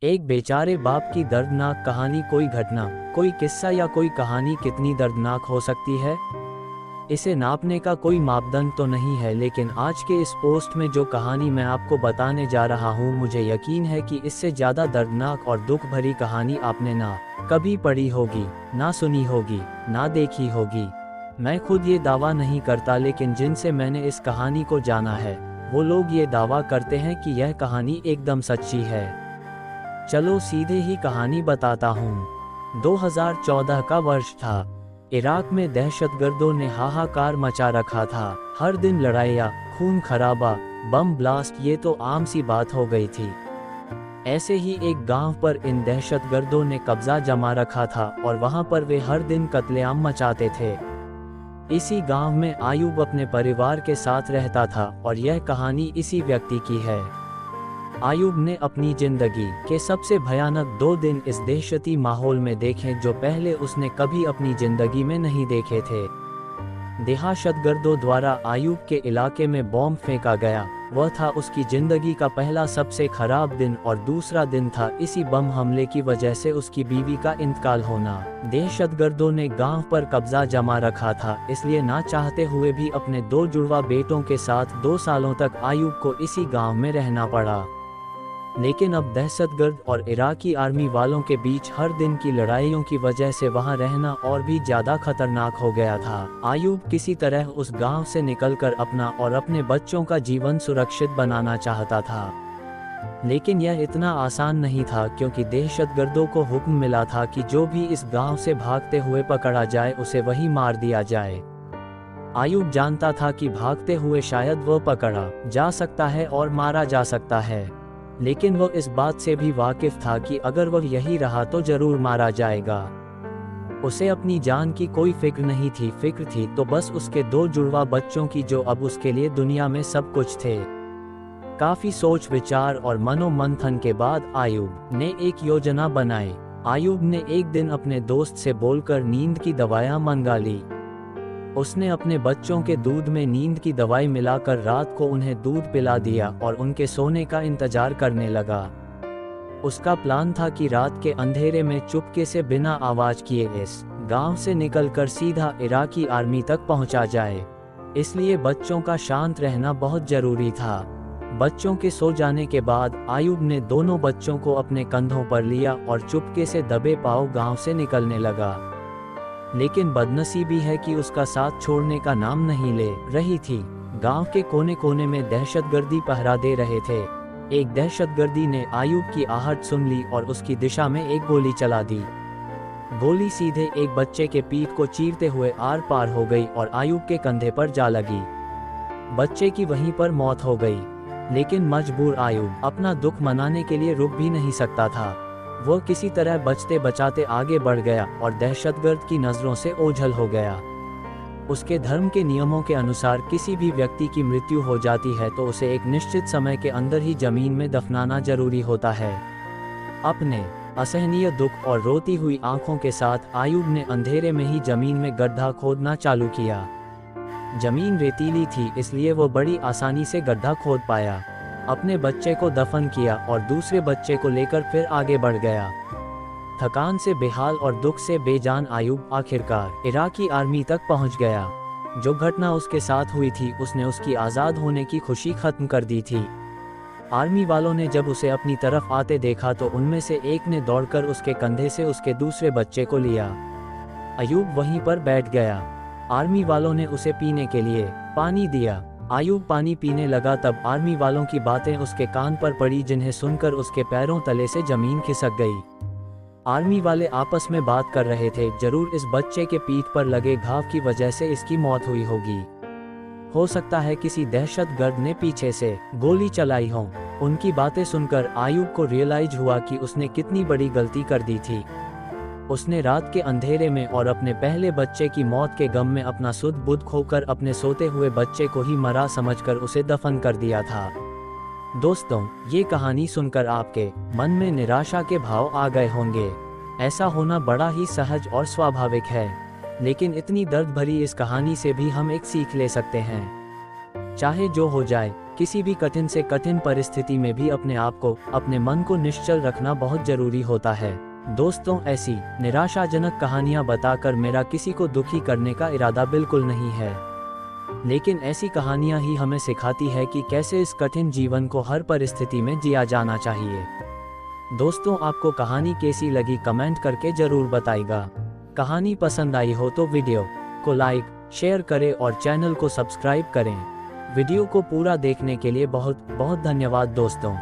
एक बेचारे बाप की दर्दनाक कहानी। कोई घटना, कोई किस्सा या कोई कहानी कितनी दर्दनाक हो सकती है, इसे नापने का कोई मापदंड तो नहीं है। लेकिन आज के इस पोस्ट में जो कहानी मैं आपको बताने जा रहा हूँ, मुझे यकीन है कि इससे ज़्यादा दर्दनाक और दुख भरी कहानी आपने ना कभी पढ़ी होगी, ना सुनी होगी, ना देखी होगी। मैं खुद ये दावा नहीं करता, लेकिन जिनसे मैंने इस कहानी को जाना है वो लोग ये दावा करते हैं कि यह कहानी एकदम सच्ची है। चलो सीधे ही कहानी बताता हूँ। 2014 का वर्ष था। इराक में दहशतगर्दों ने हाहाकार मचा रखा था। हर दिन लड़ाइयाँ, खून खराबा, बम ब्लास्ट, ये तो आम सी बात हो गई थी। ऐसे ही एक गांव पर इन दहशतगर्दों ने कब्जा जमा रखा था और वहां पर वे हर दिन कत्लेआम मचाते थे। इसी गांव में आयूब अपने परिवार के साथ रहता था और यह कहानी इसी व्यक्ति की है। आयूब ने अपनी जिंदगी के सबसे भयानक 2 दिन इस दहशती माहौल में देखे जो पहले उसने कभी अपनी जिंदगी में नहीं देखे थे। दहशतगर्दों द्वारा आयूब के इलाके में बॉम्ब फेंका गया। वह था उसकी जिंदगी का पहला सबसे खराब दिन, और दूसरा दिन था इसी बम हमले की वजह से उसकी बीवी का इंतकाल होना। दहशतगर्दों ने गांव पर कब्जा जमा रखा था, इसलिए ना चाहते हुए भी अपने 2 जुड़वा बेटों के साथ 2 सालों तक आयूब को इसी गांव में रहना पड़ा। लेकिन अब दहशतगर्द और इराकी आर्मी वालों के बीच हर दिन की लड़ाइयों की वजह से वहां रहना और भी ज्यादा खतरनाक हो गया था। आयूब किसी तरह उस गांव से निकलकर अपना और अपने बच्चों का जीवन सुरक्षित बनाना चाहता था। लेकिन यह इतना आसान नहीं था, क्योंकि दहशतगर्दों को हुक्म मिला था कि जो भी इस गांव से भागते हुए पकड़ा जाए उसे वहीं मार दिया जाए। आयूब जानता था कि भागते हुए शायद वो पकड़ा जा सकता है और मारा जा सकता है, लेकिन वह इस बात से भी वाकिफ था कि अगर वह यही रहा तो जरूर मारा जाएगा। उसे अपनी जान की कोई फिक्र नहीं थी। फिक्र थी तो बस उसके 2 जुड़वा बच्चों की, जो अब उसके लिए दुनिया में सब कुछ थे। काफी सोच विचार और मनोमंथन के बाद आयूब ने एक योजना बनाई। आयूब ने एक दिन अपने दोस्त से बोलकर नींद की दवाइयां मंगा ली। उसने अपने बच्चों के दूध में नींद की दवाई मिलाकर रात को उन्हें दूध पिला दिया और उनके सोने का इंतजार करने लगा। उसका प्लान था कि रात के अंधेरे में चुपके से बिना आवाज किए इस गांव से निकलकर सीधा इराकी आर्मी तक पहुंचा जाए। इसलिए बच्चों का शांत रहना बहुत जरूरी था। बच्चों के सो जाने के बाद आयूब ने दोनों बच्चों को अपने कंधों पर लिया और चुपके से दबे पांव गांव से निकलने लगा। लेकिन बदनसीबी है कि उसका साथ छोड़ने का नाम नहीं ले रही थी। गांव के कोने कोने में दहशतगर्दी पहरा दे रहे थे। एक दहशतगर्दी ने आयूब की आहट सुन ली और उसकी दिशा में एक गोली चला दी। गोली सीधे एक बच्चे के पीठ को चीरते हुए आर पार हो गई और आयूब के कंधे पर जा लगी। बच्चे की वहीं पर मौत हो गई। लेकिन मजबूर आयूब अपना दुख मनाने के लिए रुक भी नहीं सकता था। वो किसी तरह बचते बचाते आगे बढ़ गया और दहशतगर्द की नजरों से ओझल हो गया। उसके धर्म के नियमों के अनुसार किसी भी व्यक्ति की मृत्यु हो जाती है तो उसे एक निश्चित समय के अंदर ही जमीन में दफनाना जरूरी होता है। अपने असहनीय दुख और रोती हुई आंखों के साथ आयूब ने अंधेरे में ही जमीन में गड्ढा खोदना चालू किया। जमीन रेतीली थी, इसलिए वो बड़ी आसानी से गड्ढा खोद पाया। अपने बच्चे को दफन किया और दूसरे बच्चे को लेकर फिर आगे बढ़ गया। थकान से बेहाल और दुख से बेजान आयूब आखिरकार इराकी आर्मी तक पहुंच गया। जो घटना उसके साथ हुई थी उसने उसकी आज़ाद होने की खुशी खत्म कर दी थी। आर्मी वालों ने जब उसे अपनी तरफ आते देखा तो उनमें से एक ने दौड़कर उसके कंधे से उसके दूसरे बच्चे को लिया। आयूब वहीं पर बैठ गया। आर्मी वालों ने उसे पीने के लिए पानी दिया। आयूब पानी पीने लगा, तब आर्मी वालों की बातें उसके कान पर पड़ी, जिन्हें सुनकर उसके पैरों तले से जमीन खिसक गई। आर्मी वाले आपस में बात कर रहे थे, जरूर इस बच्चे के पीठ पर लगे घाव की वजह से इसकी मौत हुई होगी। हो सकता है किसी दहशतगर्द ने पीछे से गोली चलाई हो। उनकी बातें सुनकर आयूब को रियलाइज हुआ कि उसने कितनी बड़ी गलती कर दी थी। उसने रात के अंधेरे में और अपने पहले बच्चे की मौत के गम में अपना सुध बुध खोकर अपने सोते हुए बच्चे को ही मरा समझकर उसे दफन कर दिया था। दोस्तों, ये कहानी सुनकर आपके मन में निराशा के भाव आ गए होंगे। ऐसा होना बड़ा ही सहज और स्वाभाविक है, लेकिन इतनी दर्द भरी इस कहानी से भी हम एक सीख ले सकते हैं। चाहे जो हो जाए, किसी भी कठिन से कठिन परिस्थिति में भी अपने आप को, अपने मन को निश्चल रखना बहुत जरूरी होता है। दोस्तों, ऐसी निराशाजनक कहानियां बताकर मेरा किसी को दुखी करने का इरादा बिल्कुल नहीं है, लेकिन ऐसी कहानियां ही हमें सिखाती है कि कैसे इस कठिन जीवन को हर परिस्थिति में जिया जाना चाहिए। दोस्तों, आपको कहानी कैसी लगी कमेंट करके जरूर बताइएगा। कहानी पसंद आई हो तो वीडियो को लाइक, शेयर करें और चैनल को सब्सक्राइब करें। वीडियो को पूरा देखने के लिए बहुत बहुत धन्यवाद दोस्तों।